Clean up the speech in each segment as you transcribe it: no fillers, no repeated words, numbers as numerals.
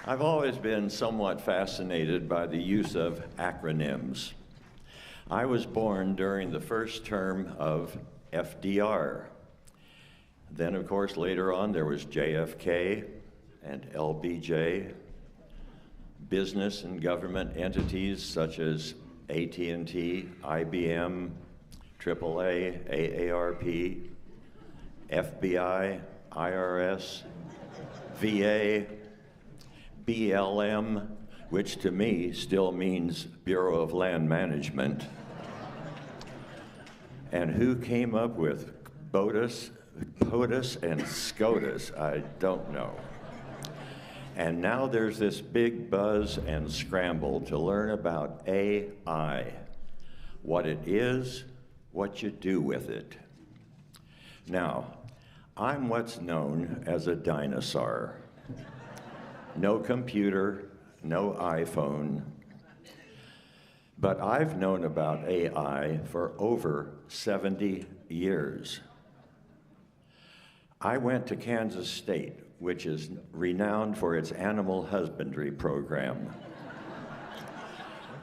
I've always been somewhat fascinated by the use of acronyms. I was born during the first term of FDR. Then, of course, later on, there was JFK and LBJ. Business and government entities such as AT&T, IBM, AAA, AARP, FBI, IRS, VA, BLM, which to me still means Bureau of Land Management. And who came up with POTUS and SCOTUS? I don't know. And now there's this big buzz and scramble to learn about AI, what it is, what you do with it. Now, I'm what's known as a dinosaur. No computer, no iPhone. But I've known about AI for over 70 years. I went to Kansas State, which is renowned for its animal husbandry program.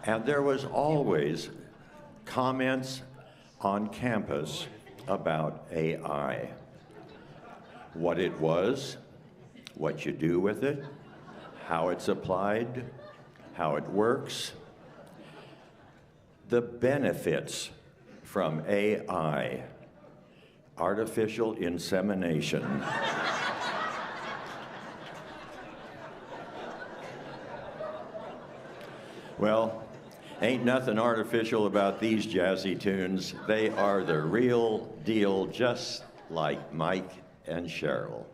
And there was always comments on campus about AI. What it was, what you do with it, how it's applied, how it works, the benefits from AI, artificial insemination. Well, ain't nothing artificial about these jazzy tunes. They are the real deal, just like Mike and Sheryl.